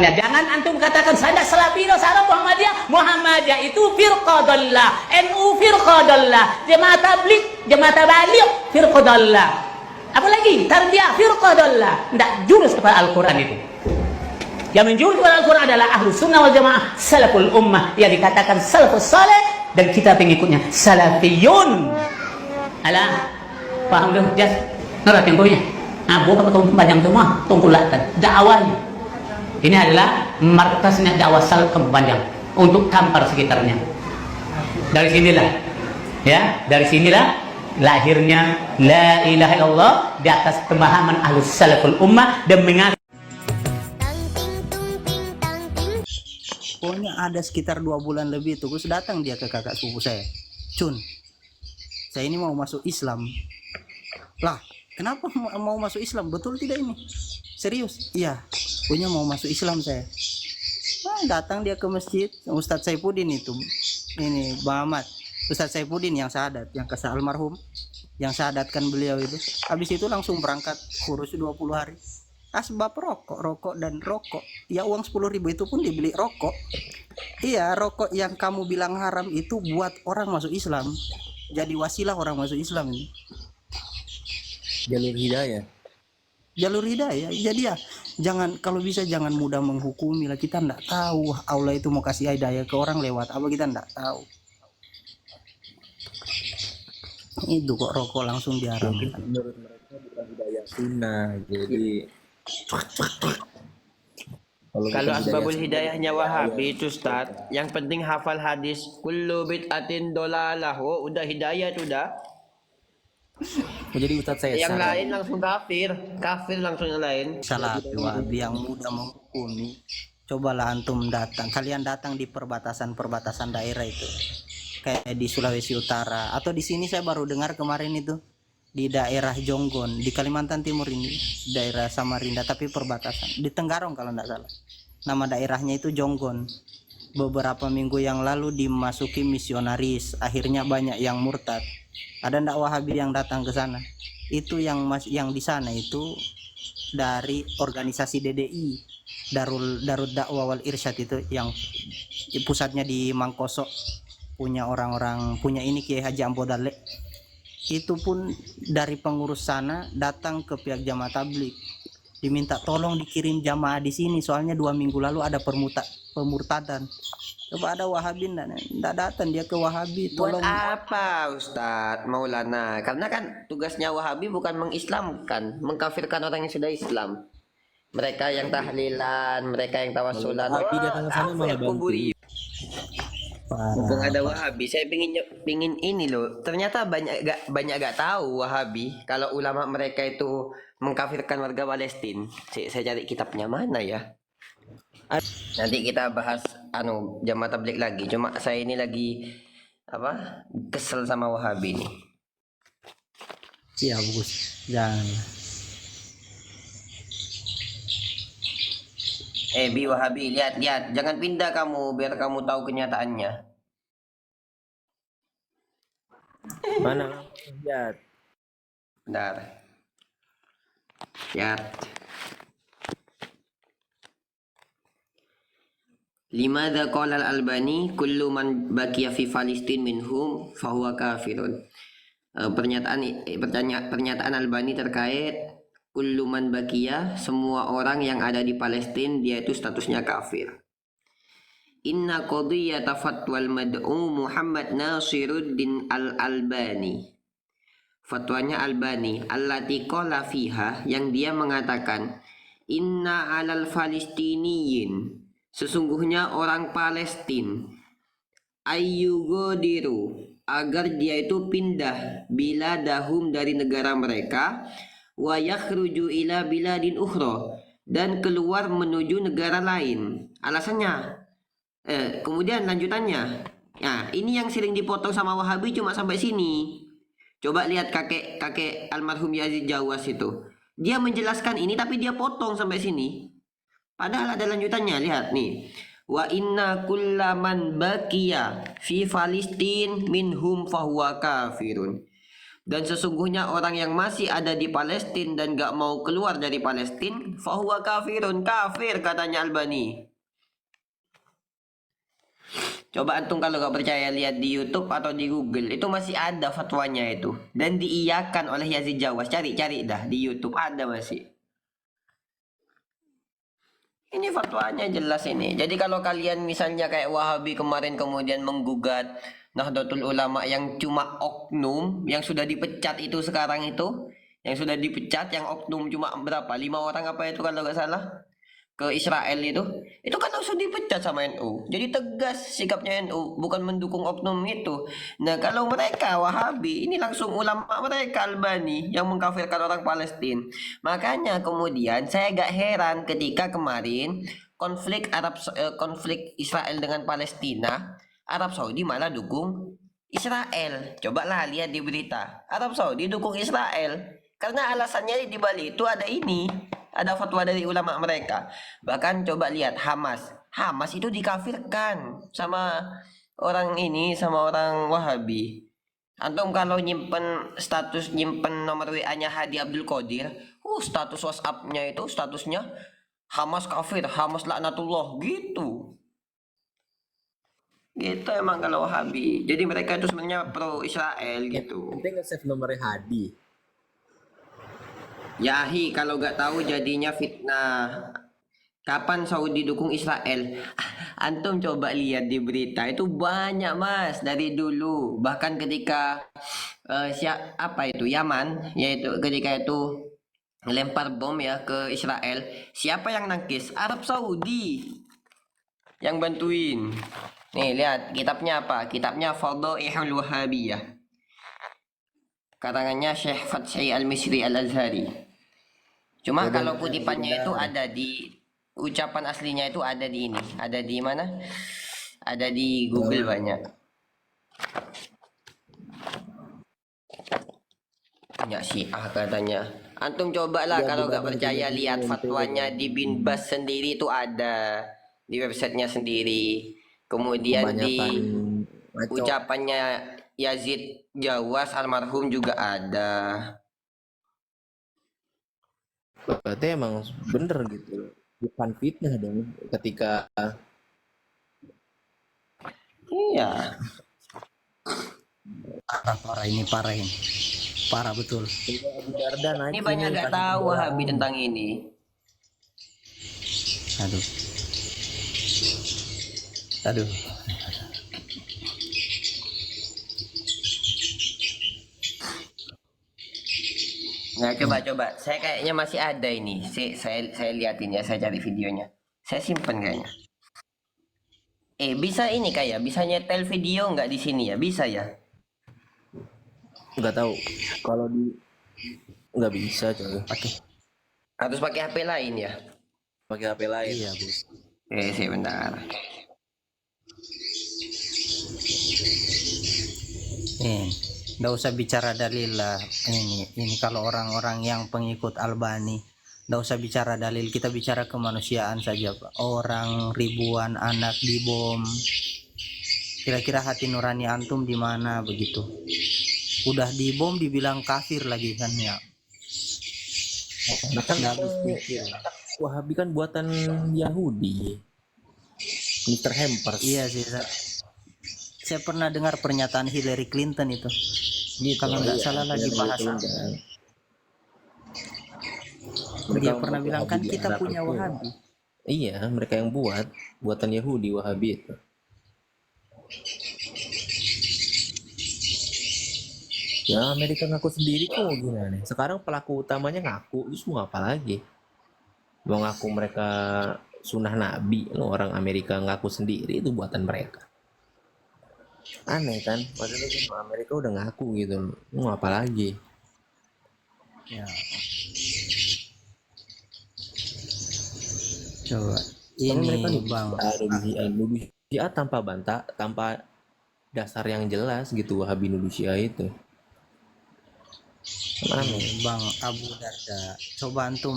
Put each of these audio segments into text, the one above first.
Ya, jangan antum katakan saya Salafino, saya Muhammadiyah. Muhammadiyah itu firqah dhallah, NU firqah dhallah, Jemaah Tabligh, Jemaah Tabaligh firqah dhallah. Apalagi Tarbiyah firqah dhallah. Tidak jurus kepada Al-Quran itu. Yang menjurus kepada Al-Quran adalah Ahlus Sunnah wal Jamaah, Salaful Ummah, yang dikatakan Salafus Saleh, dan kita pengikutnya Salafiyun. Alah, paham dah? Jas, nara temponya. Nah, bukan betul panjang semua, tungkulatan dakwahnya. Ini adalah markasnya dakwah salaf Panjang untuk tampar sekitarnya. Dari sinilah, ya, dari sinilah lahirnya la ilaha illallah di atas pemahaman Ahlus Salaful Ummah dan mengatakan. Pokoknya ada sekitar 2 bulan lebih itu, terus datang dia ke kakak sepupu saya, Cun, saya ini mau masuk Islam. Lah, kenapa mau masuk Islam? Betul tidak ini? Serius? Iya, punya mau masuk Islam saya. Nah, datang dia ke masjid, Ustadz Saifuddin itu, ini Bang Ahmad, Ustadz Saifuddin yang syahadat, yang kasih almarhum, yang syahadatkan beliau itu. Habis itu langsung berangkat kurus 20 hari. Asbab rokok dan rokok. Ya uang 10.000 itu pun dibeli rokok. Iya, rokok yang kamu bilang haram itu buat orang masuk Islam. Jadi wasilah orang masuk Islam ini. Jalur hidayah. Jalur hidayah. Jadi ya jangan, kalau bisa jangan mudah menghukumi lah. Kita enggak tahu Allah itu mau kasih hidayah ke orang lewat apa, kita enggak tahu. Itu kok rokok langsung diharamkan. Menurut mereka bukan hidayah sunnah. Jadi kalau asbabul hidayahnya Wahabi itu Ustaz, yang penting hafal hadis kullu bid'atin dolalah. Oh, udah hidayah itu udah. jadi Ustadz saya Yang lain langsung kafir langsung yang lain. Salafi Wahabi yang mudah menghukumi. Cobalah antum datang, kalian datang di perbatasan daerah itu, kayak di Sulawesi Utara atau di sini saya baru dengar kemarin itu di daerah Jonggon di Kalimantan Timur ini, daerah Samarinda tapi perbatasan di Tenggarong kalau tidak salah. Nama daerahnya itu Jonggon. Beberapa minggu yang lalu dimasuki misionaris, akhirnya banyak yang murtad. Ada ndak Wahabi yang datang ke sana? Itu yang di sana itu dari organisasi DDI, Darul Dakwah wal Irsyad, itu yang pusatnya di Mangkosok, punya orang-orang, punya ini Kiai Haji Ambodale. Itu pun dari pengurus sana datang ke pihak Jamaah Tabligh, diminta tolong dikirim jamaah di sini soalnya 2 minggu lalu ada pemurtadan. Coba ada Wahabi ndak datang dia ke Wahabi, tolong. Buat apa Ustadz Maulana? Karena kan tugasnya Wahabi bukan mengislamkan, mengkafirkan orang yang sudah Islam. Mereka yang tahlilan, mereka yang tawasulan. Wahabi datang ke sana malah bantu. Mumpung ada Wahabi, saya pingin ini loh. Ternyata banyak gak tahu Wahabi kalau ulama mereka itu mengkafirkan warga Palestina. Saya cari kitabnya mana ya. Nanti kita bahas Jamaah Tabligh lagi. Cuma saya ini lagi kesel sama Wahabi nih. Iya bagus, jangan. Bi Wahabi, lihat, jangan pindah kamu biar kamu tahu kenyataannya. mana lihat Bentar. Lihat. 5 qala al-Albani kullu man baqiya fi Palestin minhum fahuwa kafirun. Pernyataan Albani terkait kullu man baqiya, semua orang yang ada di Palestina dia itu statusnya kafir. Inna qadiyata fatwal mad'u Muhammad Nasiruddin al-Albani. Fatwanya Albani allati qala fiha, yang dia mengatakan inna alal falistiniyin, sesungguhnya orang Palestina, ayyugodiru, agar dia itu pindah biladahum, dari negara mereka, wa yakhruju ila biladin ukhra, dan keluar menuju negara lain. Alasannya kemudian lanjutannya, nah ini yang sering dipotong sama Wahabi cuma sampai sini. Coba lihat kakek almarhum Yazid Jawas itu, dia menjelaskan ini tapi dia potong sampai sini. Padahal ada lanjutannya, lihat nih. Wa inna kullaman baqiya fi Palestin minhum fahuwa kafirun. Dan sesungguhnya orang yang masih ada di Palestina dan gak mau keluar dari Palestina, fahuwa kafirun, kafir katanya Albani. Coba antum kalau gak percaya lihat di YouTube atau di Google, itu masih ada fatwanya itu. Dan diiyakan oleh Yazid Jawas. Cari-cari dah di YouTube, ada masih. Ini fatwanya jelas ini. Jadi kalau kalian misalnya kayak Wahabi kemarin kemudian menggugat Nahdlatul Ulama yang cuma oknum, yang sudah dipecat itu sekarang itu, yang sudah dipecat, yang oknum cuma berapa? 5 orang apa itu kalau nggak salah? Ke Israel itu kan langsung dipecat sama NU. Jadi tegas sikapnya NU, bukan mendukung oknum itu. Nah kalau mereka Wahabi, ini langsung ulama mereka Albani yang mengkafirkan orang Palestina. Makanya kemudian saya gak heran ketika kemarin konflik Israel dengan Palestina, Arab Saudi malah dukung Israel. Cobalah lihat di berita, Arab Saudi dukung Israel karena alasannya di balik itu ada ini. Ada fatwa dari ulama mereka. Bahkan coba lihat Hamas. Hamas itu dikafirkan sama orang ini, sama orang Wahabi. Antum kalau nyimpen nomor WA-nya Hadi Abdul Qadir, status WhatsApp-nya itu statusnya Hamas kafir, Hamas laknatullah gitu. Gitu emang kalau Wahabi. Jadi mereka itu sebenarnya pro Israel gitu. Nanti nge-save nomornya Hadi. Yahi kalau gak tahu jadinya fitnah. Kapan Saudi dukung Israel? Antum coba lihat di berita itu banyak mas dari dulu. Bahkan ketika apa itu Yaman, yaitu ketika itu lempar bom ya ke Israel, siapa yang nangkis? Arab Saudi yang bantuin. Nih lihat kitabnya apa? Kitabnya Fadaihul Wahabiyah. Karangannya Syekh Fathi Al-Misri Al-Azhari. Cuma kalau kutipannya itu ada di ucapan aslinya itu ada di ini, ada di mana? Ada di Google banyak. Punya Syiah katanya. Antum cobalah kalau nggak percaya lihat fatwanya di Bin Bas sendiri itu ada di websitenya sendiri. Kemudian di ucapannya Yazid Jawas almarhum juga ada. Berarti emang bener gitu, bukan fitnah dong ketika Iya. Parah ini, parah betul. Abu Darda naik. Ini banyak gak tahu Wahabi tentang ini. Aduh. Nah coba saya kayaknya masih ada ini. Saya liatin ya, saya cari videonya. Saya simpen kayaknya. Bisa ini kayak bisa nyetel video nggak di sini ya? Bisa ya? Nggak tahu. Kalau di nggak bisa coy. Harus pakai HP lain ya? Pakai HP lain. Iya, Bu. Sebentar. Nggak usah bicara dalil lah. Ini kalau orang-orang yang pengikut Albani, nggak usah bicara dalil, kita bicara kemanusiaan saja, Pak. Orang ribuan anak dibom, kira-kira hati nurani antum di mana begitu? Udah dibom dibilang kafir lagi kan ya? Kan Wahabi kan buatan Yahudi, Mr. Hampers. Iya sih, saya pernah dengar pernyataan Hillary Clinton itu. Kalau nggak salah lagi bahas. Dia pernah bilang kan kita punya Wahabi. Iya, mereka yang buatan Yahudi Wahabi itu. Ya Amerika ngaku sendiri kok gimana? Sekarang pelaku utamanya ngaku, terus mau apa lagi? Mau ngaku mereka sunnah Nabi, orang Amerika ngaku sendiri itu buatan mereka. Aneh kan? Maksudnya Amerika udah ngaku gitu, mau apa lagi? Ya. Coba ini bang, nuduh Syiah tanpa bantah, tanpa dasar yang jelas gitu. Wahabi nuduh Syiah itu. Bang Abu Darda, coba antum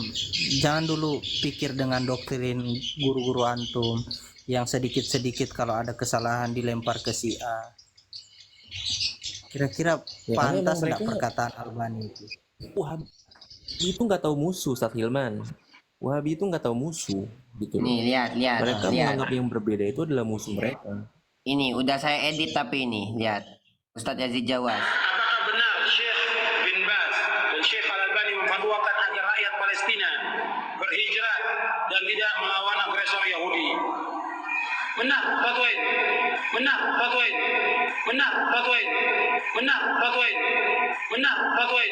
jangan dulu pikir dengan doktrin guru-guru antum yang sedikit-sedikit kalau ada kesalahan dilempar ke si A. Kira-kira Ya kan emang pantas enggak mereka perkataan Albani itu? Wahabi itu nggak tahu musuh, Ustaz Hilman. Wahabi itu nggak tahu musuh gitu loh. Nih, lihat, lihat, Mereka lihat. menganggap yang berbeda itu adalah musuh mereka. Ini udah saya edit tapi ini, lihat. Ustadz Yazid Jawas. Apakah benar Syekh bin Baz dan Syekh Al-Albani memfatwakan agar rakyat Palestina berhijrah dan tidak melawan agresor Yahudi? Benar, fatwain. Benar, fatwain. Benar, fatwain. Benar, fatwain. Benar, fatwain.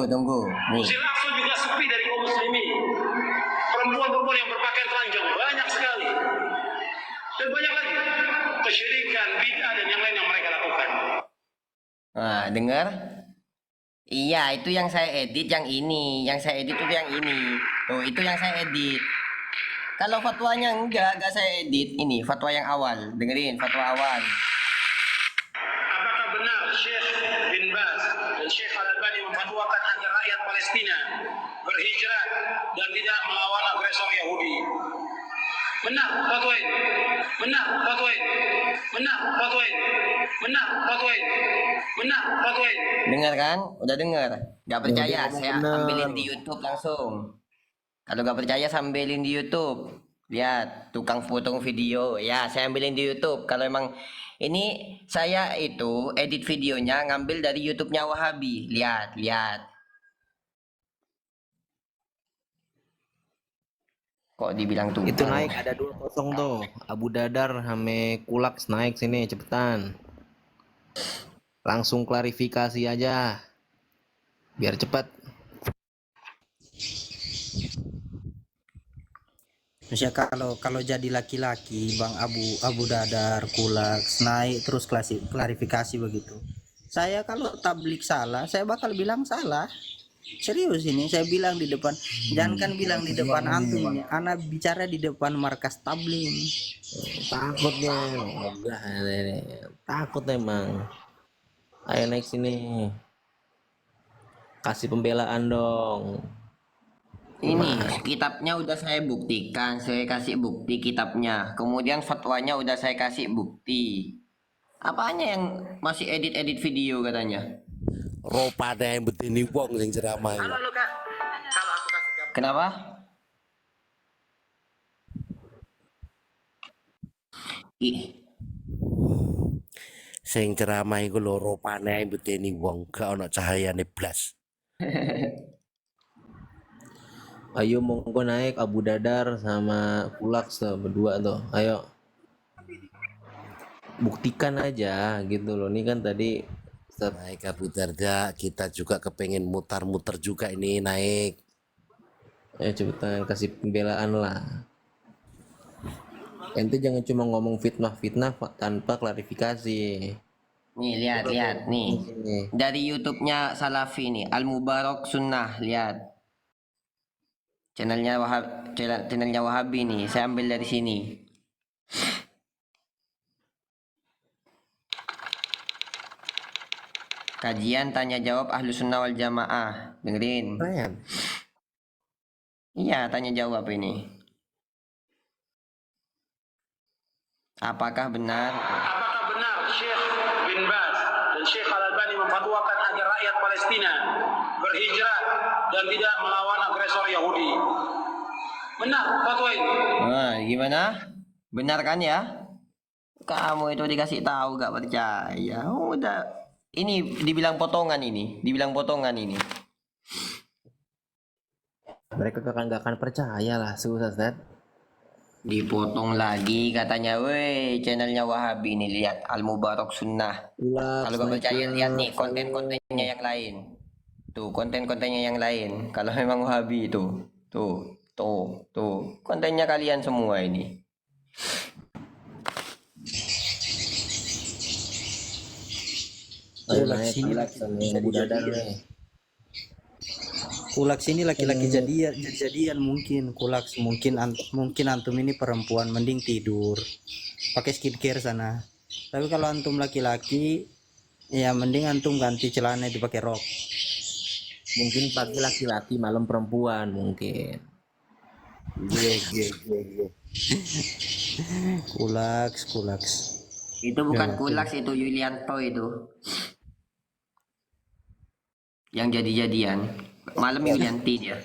Tunggu. Nih. Masjid Al-Aqsa juga sepi dari kaum muslimin. Perempuan-perempuan yang berpakaian telanjang banyak sekali. Dan banyak lagi kesyirikan, bid'ah dan yang lain yang mereka lakukan. Nah, dengar? Iya, itu yang saya edit yang ini. Yang saya edit itu yang ini. Tuh, itu yang saya edit. Kalau fatwanya enggak saya edit. Ini fatwa yang awal. Dengerin fatwa awal. Apakah benar Syekh bin Baz dan Syekh Al-Albani memfatwakan agar rakyat Palestina berhijrah dan tidak melawan agresor Yahudi? Benar, fatwain. Benar, fatwain. Benar, fatwain. Benar, fatwain. Benar, fatwain. Dengar kan? Udah dengar? Gak percaya? ngomong Saya benar. ambilin di YouTube langsung. Kalau gak percaya, saya ambilin di YouTube. Lihat, tukang potong video. Ya, saya ambilin di YouTube. Kalau emang ini saya itu edit videonya ngambil dari YouTube-nya Wahabi. Lihat. Kok dibilang tuh? Itu naik ada 2-0 tuh. Abu Dadar Hame Kulaks naik sini cepetan. Langsung klarifikasi aja. Biar cepat. Maksudnya kalau jadi laki-laki Bang Abu Dadar, Kulaks naik terus klarifikasi begitu. Saya kalau tablik salah, saya bakal bilang salah. Serius ini saya bilang di depan, jangan kan bilang di depan antum ini, anak bicara di depan markas tabling. Takutnya. Enggak, takut emang. Ayo naik sini. Kasih pembelaan dong. Ini kitabnya udah saya buktikan, saya kasih bukti kitabnya. Kemudian fatwanya udah saya kasih bukti. Apanya yang masih edit-edit video katanya? Ropane yang betini wong sing ceramah. Kenapa? Ih, Sing ceramah iku lho ropane yang betini wong gak ono cahayane blas. Ayo monggo naik Abu Dadar sama Kulaks tuh berdua tuh. Ayo. Buktikan aja gitu loh. Ini kan tadi Ustaz, Naik Abu Darda, kita juga kepengen mutar-muter juga ini naik. ayo cepetan kasih pembelaan lah. Ente jangan cuma ngomong fitnah-fitnah tanpa klarifikasi. nih lihat nih. Ini. Dari YouTube-nya Salafi nih, Al Mubarak Sunnah, lihat. Channelnya Wahabi nih, saya ambil dari sini. Kajian tanya jawab Ahlus Sunnah wal Jamaah. Dengerin. Keren. Iya, tanya jawab ini. Apakah benar? Apakah benar Syekh bin Baz dan Syekh Al-Albani memfatwakan agar rakyat Palestina berhijrah dan tidak melawan agresor Yahudi? Benar, fatwain. Nah, gimana? Benar kan ya? Kamu itu dikasih tahu gak percaya. Udah. Ini dibilang potongan ini. Mereka gak akan percaya lah, susah Ustaz. Dipotong lagi katanya, weh channelnya Wahabi ini, lihat Al Mubarak Sunnah. Kalau gak percaya lihat nih konten-kontennya yang lain. Tuh konten-kontennya yang lain. Kalau memang Wahabi itu, tuh kontennya kalian semua ini. Ayo Kulaks naik ini Kulaks sama Abu Dadar nih. Kulaks ini laki-laki jadian mungkin. Kulaks mungkin antum ini perempuan mending tidur pakai skincare sana. Tapi kalau antum laki-laki Ya mending antum ganti celana itu pakai rok. Mungkin pagi laki-laki, malam perempuan mungkin. Ye. Kulaks. Itu bukan Kulaks, itu Yulianto itu. Yang jadi-jadian. Malam Yulianti dia.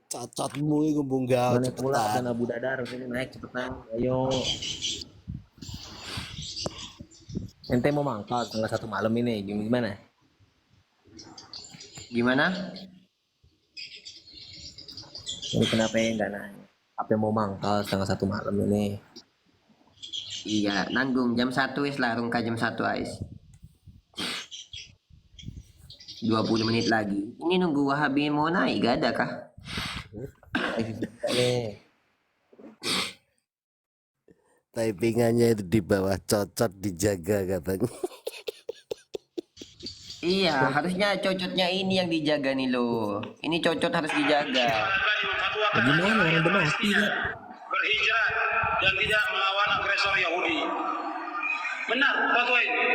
Cacatmu itu bunga Mana pula cepetan. dan Abu Dadar, sini naik cepetan. Ayo. Ente mau mangkal setengah 1 malam ini, gimana? Gimana? Ini kenapa ya nggak nanya? Apa mau mangkal setengah 1 malam ini? Iya, nanggung jam 1 wis lah, rungka jam 1 ais. 20 menit lagi. Ini nunggu Wahabi mau naik, gak ada kah? Nih, Typingannya itu di bawah, cocot dijaga katanya. Iya, harusnya cocotnya ini yang dijaga nih loh. Ini cocot harus dijaga. Al-Albani memfatwakan gimana hanya orang rakyat benar Palestina berhijrah dan tidak melawan agresor Yahudi. Benar, fatwa ini.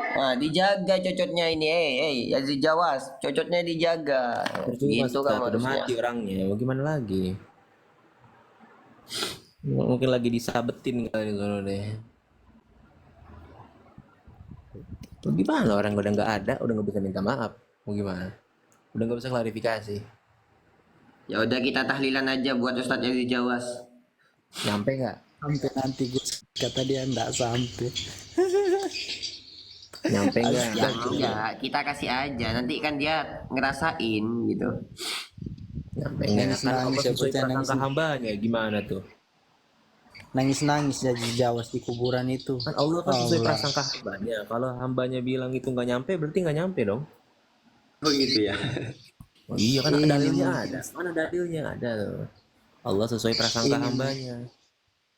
Nah, dijaga cocotnya ini. Yazid Jawas, cocotnya dijaga. percuma Gitu Ustaz, kan udah harusnya. mati orangnya, mau gimana lagi? Mungkin lagi disabetin kali itu deh. Mau gimana orang udah nggak ada, udah nggak bisa minta maaf, mau gimana? Udah nggak bisa klarifikasi. Ya udah kita tahlilan aja buat Ustadz Yazid Jawas. Nyampe nggak? Sampai nanti Gus kata dia enggak sampai. Nyampe nggak? Ya enggak, kita kasih aja. Nanti kan dia ngerasain gitu. Nyampe nggak? Nangis, Kan Allah nangis, ya, sesuai bocah nangis. prasangka hambanya, gimana tuh? Nangis jadi Jawas di kuburan itu. Kan Allah kan sesuai Allah. prasangka hambanya. Kalau hambanya bilang itu nggak nyampe, berarti nggak nyampe dong. Begitu ya. Oh, iya kan Iya, dalilnya mungkin. ada. Mana dalilnya ada tuh. Allah sesuai prasangka Ini hambanya.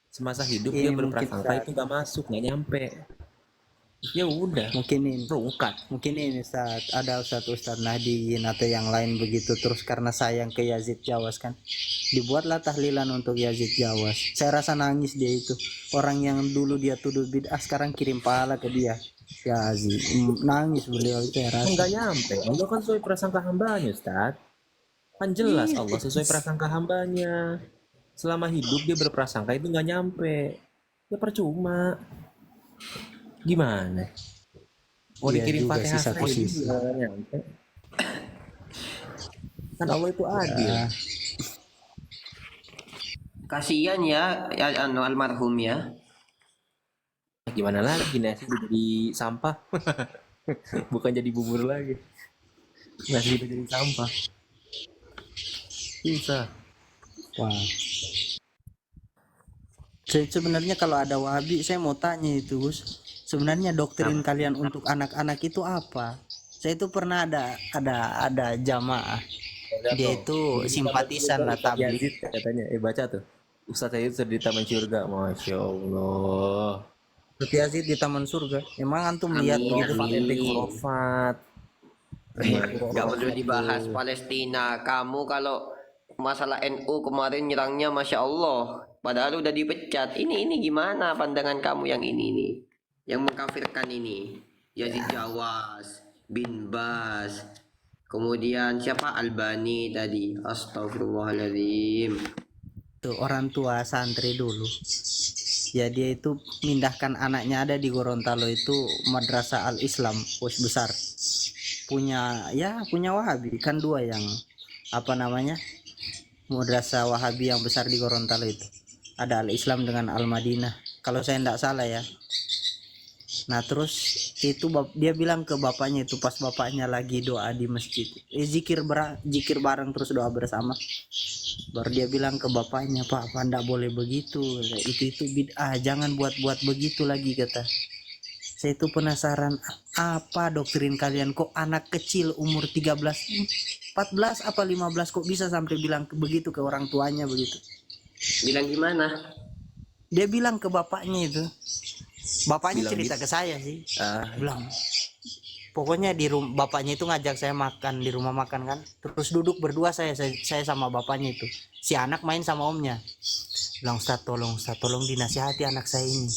Semasa hidup ini dia mungkin berprasangka saat- itu nggak masuk, nggak nyampe. Ya udah, Mungkin rungkat. ini saat ada Ustadz Nahdien atau yang lain begitu, terus karena sayang ke Yazid Jawas kan dibuatlah tahlilan untuk Yazid Jawas. Saya rasa nangis dia itu, orang yang dulu dia tuduh bid'ah sekarang kirim pahala ke dia. Yazid nangis beliau itu, saya Kan rasa. nggak nyampe. Allah kan sesuai prasangka hambanya, Ustaz. Kan jelas Iya. Allah sesuai prasangka hambanya. Selama hidup dia berprasangka itu nggak nyampe. Ya percuma. Gimana? Mau Iya dikirim juga Fatihah sih, satu saja sisi. juga nggak nyampe. Kan Allah itu adil. Ah, Kasihan ya, almarhum ya. Gimana lagi nasi udah jadi sampah. Bukan jadi bubur lagi. Nasi udah jadi sampah. Bisa. wah. Sebenarnya kalau ada Wahabi, saya mau tanya itu Gus. Sebenarnya doktrin kalian untuk anak-anak itu apa? Saya itu pernah ada jamaah. Dia itu simpatisan lah tablik. Yazid katanya. Baca tuh. Ustaz Yazid sudah di taman surga. Masya Allah. Seperti Yazid di taman surga. Emang antum lihat Amin, begitu? amin. Ente khurafat. Gak perlu dibahas Palestina. Kamu kalau masalah NU kemarin nyerangnya Masya Allah. Padahal udah dipecat. Ini gimana pandangan kamu yang ini nih? Yang mengkafirkan ini. Yazid Jawas, Bin Bas. Kemudian siapa? Albani tadi. Astagfirullahaladzim. Tuh orang tua santri dulu. Ya dia itu mindahkan anaknya, ada di Gorontalo itu Madrasah Al-Islam, pos besar. Punya Wahabi kan dua yang apa namanya? Madrasah Wahabi yang besar di Gorontalo itu. Ada Al-Islam dengan Al-Madinah. Kalau saya tidak salah ya. Nah terus itu dia bilang ke bapaknya itu pas bapaknya lagi doa di masjid, zikir bareng terus doa bersama. Baru dia bilang ke bapaknya, Pak ndak boleh begitu, itu bid'ah, jangan buat begitu lagi kata. Saya itu penasaran, apa doktrin kalian kok anak kecil umur 13, 14 apa 15 kok bisa sampai bilang begitu ke orang tuanya begitu. Bilang gimana? Dia bilang ke bapaknya itu. Bapaknya Bilang cerita gitu. ke saya sih. Ah, Bilang pokoknya bapaknya itu ngajak saya makan di rumah makan kan, terus duduk berdua saya sama bapaknya itu, si anak main sama omnya. Bilang Ustaz tolong dinasihati anak saya ini,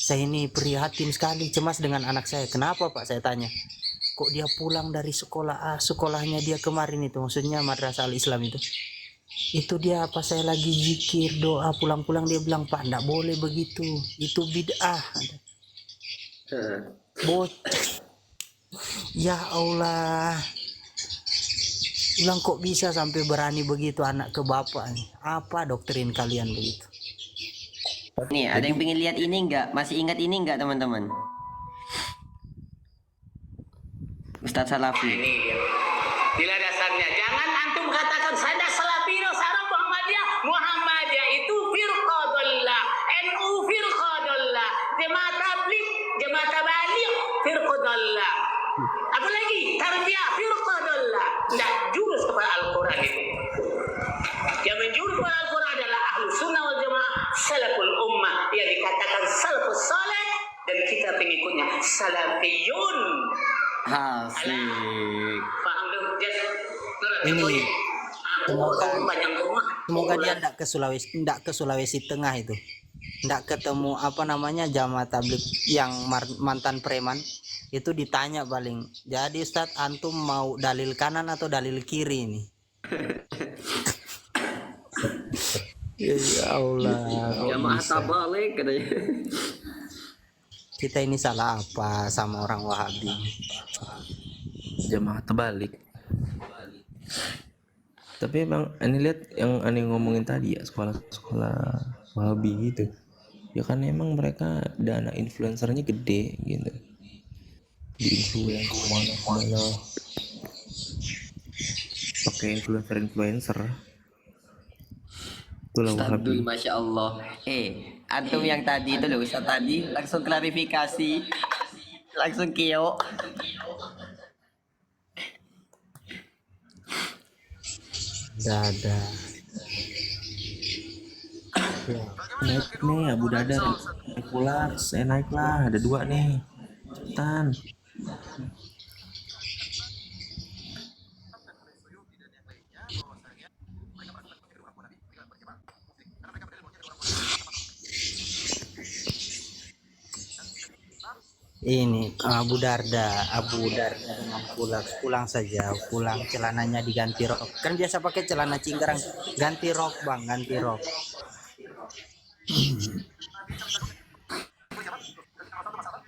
Saya ini prihatin sekali, cemas dengan anak saya. Kenapa Pak? Saya tanya. Kok dia pulang dari sekolahnya dia kemarin itu, maksudnya Madrasah Al-Islam itu dia pas saya lagi zikir doa pulang-pulang dia bilang, Pak enggak boleh begitu, itu bid'ah. Bocah, ya Allah, bilang kok bisa sampai berani begitu anak ke bapak nih? Apa doktrin kalian begitu? Nih, ada yang pengen lihat ini enggak? Masih ingat ini enggak, teman-teman? Ustadz Salafi. Ini dia. Bila dasarnya jangan antum katakan saya Salafino, sarang Muhammadiyah itu firqadullah, NU firqadullah, jemaah tabligh, jemaah tabaligh firqadullah. Apalagi tarbiyah firqadullah. Tidak jurus kepada Al-Quran itu. Yang menjurus kepada Al-Quran adalah Ahlus Sunnah wal Jamaah, salaful ummah, yang dikatakan salafus saleh, dan kita pengikutnya salafiyun. Asik. Paham dong? Ini semoga dia tidak enggak ke Sulawesi Tengah itu. Enggak ketemu apa namanya jamaah tabligh yang mantan preman. Itu ditanya paling. Jadi Ustadz, antum mau dalil kanan atau dalil kiri ini? Ya Allah. Jamaah tabalik katanya. Kita ini salah apa sama orang Wahabi? Jamaah terbalik. Tapi emang ini lihat yang aneh ngomongin tadi ya, sekolah-sekolah Wahabi gitu. Ya kan emang mereka dana influencernya gede gitu. Di influencer kemana-mana. Pakai influencer. Itulah Ustadz Wahabi. Abdul, Masya Allah. Antum yang tadi itu loh, Ustadz tadi langsung klarifikasi. Langsung kio. Dada. Naik nih Abu Dadar, naik pula, saya naik lah, ada 2 nih. Cepetan. Ini Abu Darda pulang saja, pulang celananya diganti rok. Kan biasa pakai celana cingkrang, ganti rok bang, ganti rok.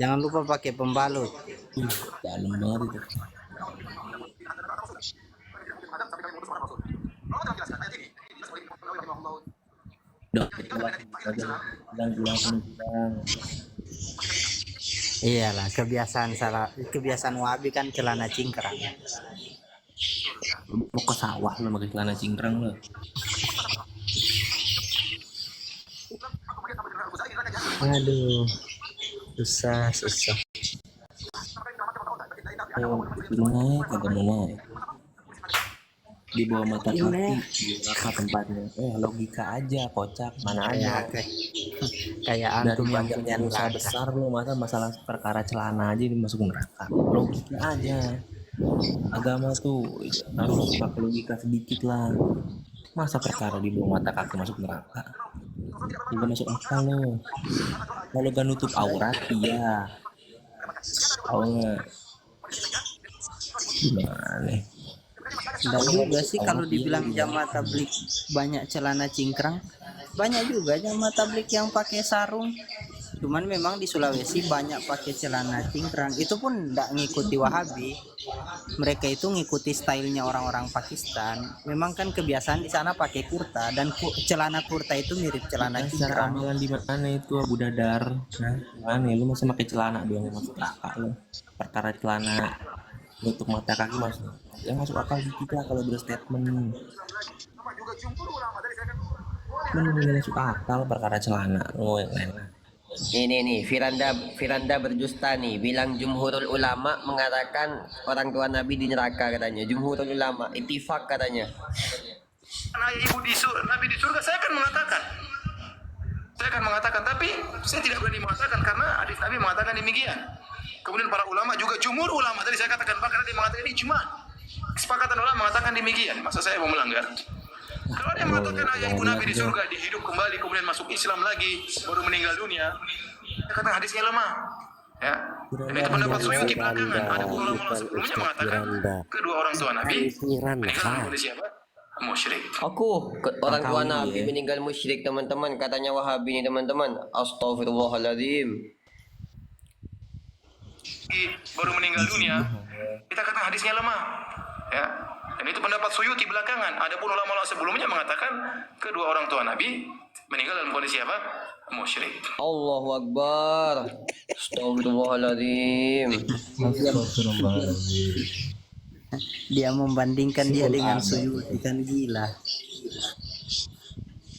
Jangan lupa pakai pembalut. Dalam banget itu. Iyalah, kebiasaan Wahabi kan celana cingkrang. Mau ke sawah lo pakai celana cingkrang lo. Aduh, susah. Naik kagak mau naik. Di bawah mata kaki, apa tempatnya? Logika aja, kocak, mana Ya, ada. kayak Dari antum yang banyak punya usaha neraka. besar lo, masa masalah perkara celana aja dimasuk neraka. Logika aja. Agama tuh harus pakai logika sedikit lah. Masa perkara di bawah mata kaki masuk neraka? Tidak masuk akal lo. Kalau gak nutup aurat, iya. Tahu nggak? Gimana? Enggak juga sih kalau dibilang jamaah tabligh banyak celana cingkrang. Banyak juga jamaah tabligh yang pakai sarung. Cuman memang di Sulawesi banyak pakai celana cingkrang. Itu pun enggak ngikuti Wahabi. Mereka itu ngikuti stylenya orang-orang Pakistan. Memang kan kebiasaan di sana pakai kurta dan celana kurta itu mirip celana Secara cingkrang. amalan di mana itu Abu Dadar? Mana lu masa pakai celana doang yang masuk akal lo? Perkara celana nutup mata kaki masuk. Yang masuk akal di kita kalau berstatement. Bener masuk akal perkara celana. Oh yang lain. Ini nih, Firanda berdusta nih, bilang jumhurul ulama mengatakan orang tua Nabi di neraka katanya. Jumhurul ulama, ittifaq katanya. Nabi di surga, saya akan mengatakan, tapi saya tidak berani mengatakan karena hadis Nabi mengatakan demikian. Kemudian para ulama juga, jumhur ulama, tadi saya katakan karena dia mengatakan ini cuma kesepakatan ulama mengatakan demikian. Masa saya mau melanggar? Kalau ada yang mengatakan ayah ibu Nabi di surga, dia hidup kembali, kemudian masuk Islam lagi, baru meninggal dunia, Kata hadisnya lemah. Ya. Dan itu pendapat Suyuti belakangan. Ada ulama sebelumnya mengatakan kedua orang tua Nabi meninggal dalam kondisi apa? Musyrik. Orang tua tahu Nabi ya. meninggal musyrik teman-teman, katanya Wahabi ini teman-teman. Astaghfirullahaladzim. Baru meninggal dunia, kita kata hadisnya lemah. Ya. Dan itu pendapat Suyuti belakangan. Adapun ulama-ulama sebelumnya mengatakan kedua orang tua Nabi meninggal dalam kondisi apa? Musyrik. Allahu Akbar. Astaghfirullahaladzim. Dia membandingkan dia dengan Suyuti, kan gila.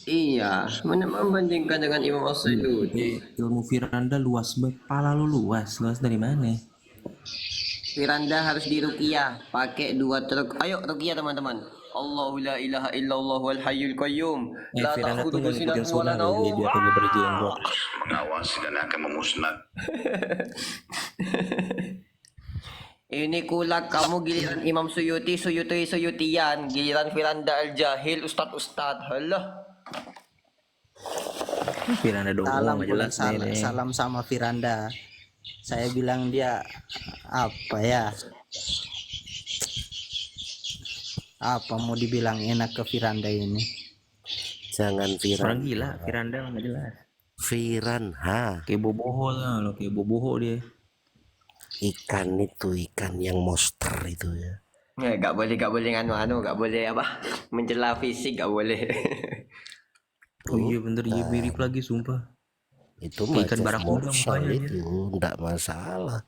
Iya, membandingkan dengan Imam As-Suyuti. Ilmu Firanda luas banget. Pala lu luas dari mana? Firanda harus diruqyah pakai 2 truk. Ayo ruqyah teman-teman. Allahu la ilaha illallah wal hayyul qayyum. La Firanda tuh ta'khudhuhu ngikutin sinatun wa la sunnah loh, dia nawm. biar dia berjenggot. Mengawasi dan akan memusnah. Ini kulak kamu giliran Imam Suyuti, Suyutian, giliran Firanda al-Jahil, Ustad. Halah. Firanda dong Salam, nggak jelas salam, nih. salam sama Firanda. Saya bilang dia apa ya? Apa mau dibilang enak ke Firanda ini? Jangan Orang Firan. gila, Firanda nggak jelas. Firan, ha. Kayak boboho lah lo, kayak boboho dia. Ikan itu, ikan yang monster itu ya. Ya, gak boleh gak boleh apa? Mencela fisik gak boleh. Oh iya bener, iya mirip lagi sumpah. Itu Ikan macam barakuda morsel mukanya itu, enggak masalah.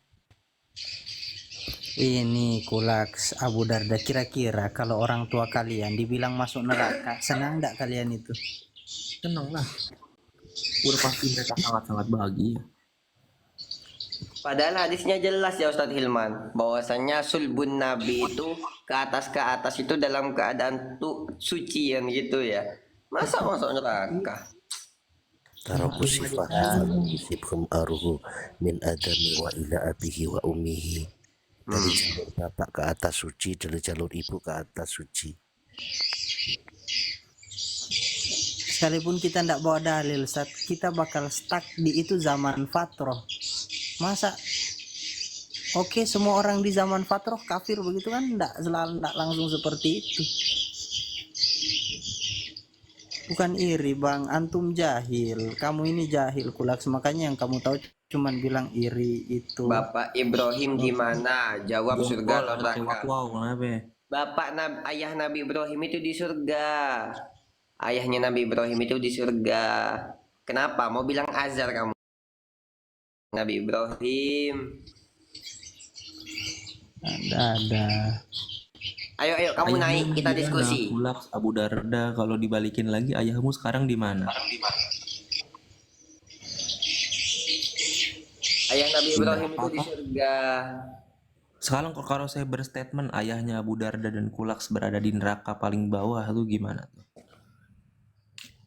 Ini Kulaks Abu Darda, kira-kira kalau orang tua kalian dibilang masuk neraka, senang enggak kalian itu? Tenang lah. Udah pasti mereka sangat-sangat bahagia. Padahal hadisnya jelas ya Ustadz Hilman, bahwasanya sulbun Nabi itu ke atas itu dalam keadaan sucian gitu ya. Masa masuk neraka? Taraku sifat sibhum aruhu min adami wa ila abihi wa ummihi. Dari jalur bapak ke atas suci, dari jalur ibu ke atas suci. Sekalipun kita ndak bawa dalil, Ustaz, kita bakal stuck di itu zaman fatroh. Masa oke, semua orang di zaman fatroh kafir begitu kan? Ndak langsung seperti itu. Bukan iri bang, antum jahil. Kamu ini jahil Kulaks, makanya yang kamu tahu cuman bilang iri itu. Bapak Ibrahim di mana? Jawab surga atau neraka. Wow, kenapa? Ayah Nabi Ibrahim itu di surga. Ayahnya Nabi Ibrahim itu di surga. Kenapa? Mau bilang azar kamu? Nabi Ibrahim. Ada. Ayo kamu naik, kita diskusi. Kulaks Abu Darda, kalau dibalikin lagi ayahmu sekarang di mana? Ayah Nabi Ibrahim itu di surga. Sekarang kalau saya berstatement ayahnya Abu Darda dan Kulaks berada di neraka paling bawah, itu gimana tuh?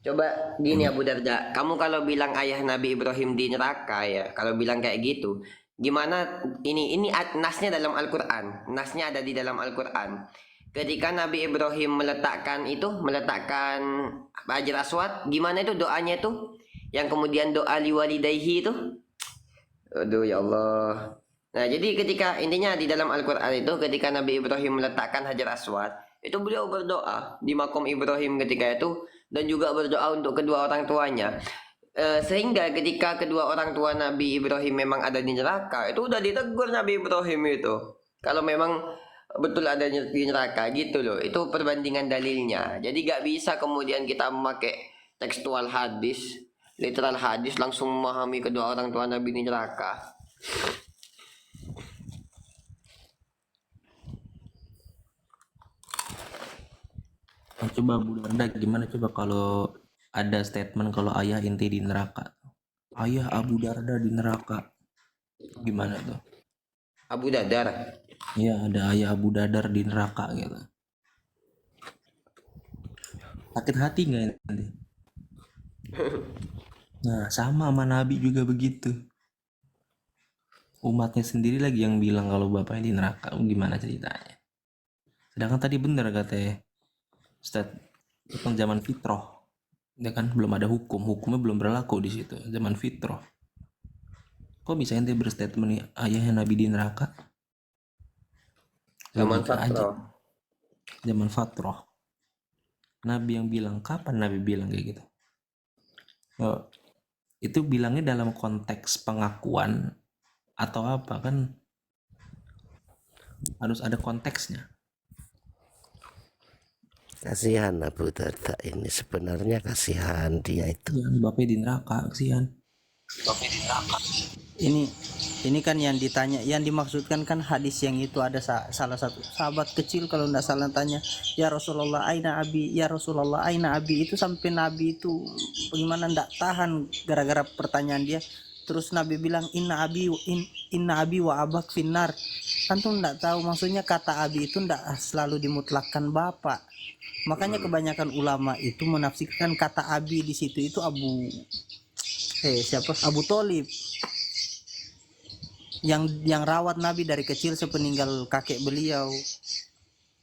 Coba gini Abu Darda, kamu kalau bilang ayah Nabi Ibrahim di neraka ya, kalau bilang kayak gitu, gimana ini nasnya dalam Al-Qur'an. Nasnya ada di dalam Al-Qur'an. Ketika Nabi Ibrahim meletakkan Hajar Aswad, gimana itu doanya itu? Yang kemudian doa liwalidayhi itu? Aduh ya Allah. Nah, jadi ketika intinya di dalam Al-Qur'an itu ketika Nabi Ibrahim meletakkan Hajar Aswad, itu beliau berdoa di makom Ibrahim ketika itu dan juga berdoa untuk kedua orang tuanya. Sehingga ketika kedua orang tua Nabi Ibrahim memang ada di neraka, itu udah ditegur Nabi Ibrahim itu. Kalau memang betul ada di neraka gitu loh. Itu perbandingan dalilnya. Jadi gak bisa kemudian kita memakai tekstual hadis, literal hadis langsung memahami kedua orang tua Nabi di neraka. Nah, coba Bu Darda gimana coba kalau ada statement kalau ayah inti di neraka, ayah Abu Darda di neraka, gimana tuh? Abu Dadar. Iya, ada ayah Abu Dadar di neraka gitu. Sakit hati nggak nanti? Nah, sama Nabi juga begitu. Umatnya sendiri lagi yang bilang kalau bapaknya di neraka, gimana ceritanya? Sedangkan tadi bener katanya Ustaz, itu kan zaman fitrah, ya kan belum ada hukumnya belum berlaku di situ, zaman fitrah. Kok bisa ente berstatement nih ayahnya Nabi di neraka? Zaman Logika aja. Fatroh. Zaman Fatroh. Nabi yang bilang, kapan Nabi bilang kayak gitu? Oh, itu bilangnya dalam konteks pengakuan atau apa kan? Harus ada konteksnya. Kasihan Abu Darda ini, sebenarnya kasihan dia itu. Yang bapaknya di neraka, kasihan. Ini kan yang ditanya, yang dimaksudkan kan hadis yang itu ada salah satu sahabat kecil kalau tidak salah tanya, ya Rasulullah aina abi, ya Rasulullah aina abi, itu sampai Nabi itu bagaimana ndak tahan gara-gara pertanyaan dia. Terus Nabi bilang inna abi wa abak finnar. Kan tuh ndak tahu maksudnya kata abi itu ndak selalu dimutlakkan bapak. Makanya kebanyakan ulama itu menafsirkan kata abi di situ itu Abu Tholib yang rawat Nabi dari kecil sepeninggal kakek beliau.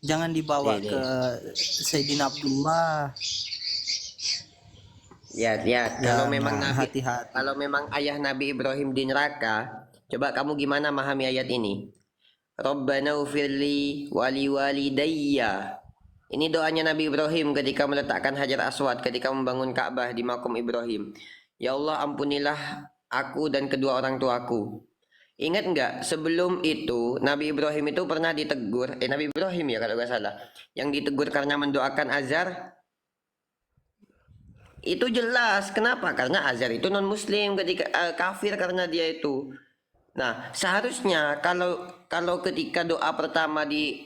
Jangan dibawa ke Sayyidina Abdullah. Ya, kalau memang Nabi, hati-hati. kalau memang ayah Nabi Ibrahim di neraka, coba kamu gimana memahami ayat ini? Rabbana ufirli wali walidayya. Ini doanya Nabi Ibrahim ketika meletakkan Hajar Aswad, ketika membangun Ka'bah di makom Ibrahim. Ya Allah, ampunilah aku dan kedua orang tuaku. Ingat nggak, sebelum itu Nabi Ibrahim itu pernah ditegur, Nabi Ibrahim ya kalau nggak salah, yang ditegur karena mendoakan Azar. Itu jelas, kenapa? Karena Azar itu non muslim, ketika kafir karena dia itu. Nah, seharusnya kalau ketika doa pertama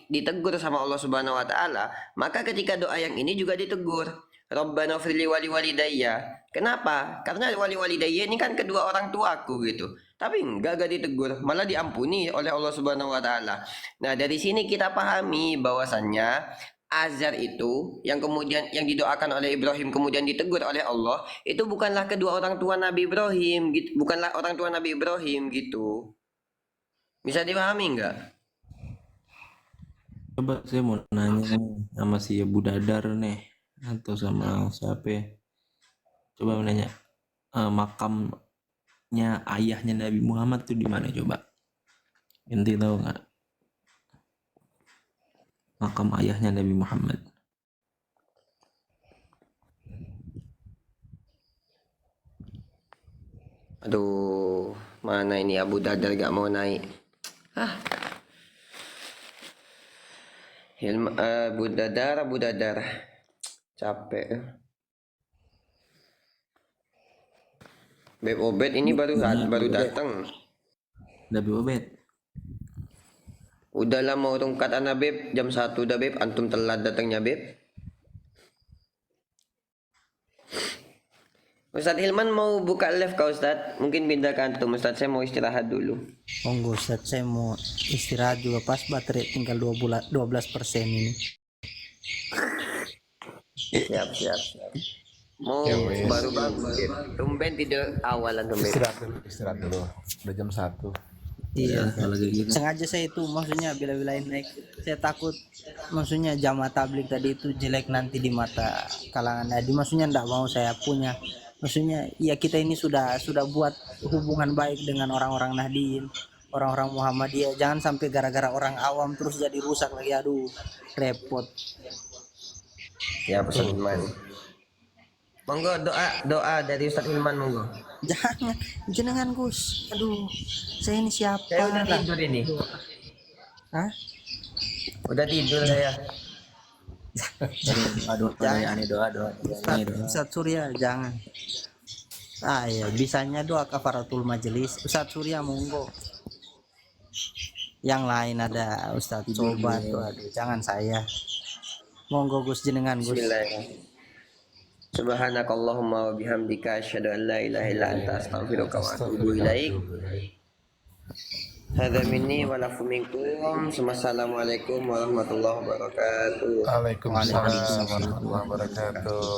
ditegur sama Allah Subhanahu wa taala, maka ketika doa yang ini juga ditegur. Rabbana firli wali walidayya. Kenapa? Karena wali walidayya ini kan kedua orang tuaku gitu. Tapi enggak ditegur, malah diampuni oleh Allah Subhanahu wa taala. Nah, dari sini kita pahami bahwasannya Azar itu yang kemudian yang didoakan oleh Ibrahim kemudian ditegur oleh Allah, itu bukanlah kedua orang tua Nabi Ibrahim gitu, bukanlah orang tua Nabi Ibrahim gitu. Bisa dipahami enggak? Coba saya mau nanya sama si Abu Dadar nih, atau sama siapa ya? Coba mau nanya, makamnya ayahnya Nabi Muhammad tuh di mana coba? Ente tahu nggak? Makam ayahnya Nabi Muhammad. Aduh, mana ini Abu Dadar gak mau naik. Abu Dadar. Capek. Beb Obed ini baru datang. Nabi Obed. Udah lama urung kata Beb, jam 1 udah Beb, antum telat datangnya Beb. Ustadz Hilman mau buka live kah Ustadz? Mungkin pindah ke antum Ustadz, saya mau istirahat dulu. Monggo Ustaz, saya mau istirahat juga pas baterai tinggal 12% ini. Siap. Mau baru bangun Beb. Tumben tidur awalan Beb. Istirahat dulu. Udah jam 1. Iya, Kalau kayak gitu. sengaja saya itu maksudnya bila naik, saya takut maksudnya jamaah tablik tadi itu jelek nanti di mata kalangan Nadi, maksudnya enggak mau saya punya, maksudnya ya kita ini sudah buat hubungan baik dengan orang-orang Nahdien, orang-orang Muhammadiyah, jangan sampai gara-gara orang awam terus jadi rusak lagi, aduh repot. Ya Ustadz Hilman. Monggo doa dari Ustadz Hilman monggo. Jangan Gus, aduh saya ini siapa? Saya udah tidur ini. Hah? Udah tidur saya. Doa. Ustadz Surya jangan. Ya bisanya doa kafaratul majelis. Ustadz Surya monggo. Yang lain ada Ustadz Sobat tuh, aduh jangan saya. Monggo Gus jenengan Gus. Bismillahirrahmanirrahim. Subhanakallahumma wa bihamdika asyhadu an la ilaha illa anta astaghfiruka wa atubu ilaik. Hadza minni wa lakum minkum. Assalamualaikum warahmatullahi wabarakatuh. Waalaikumsalam warahmatullahi wabarakatuh.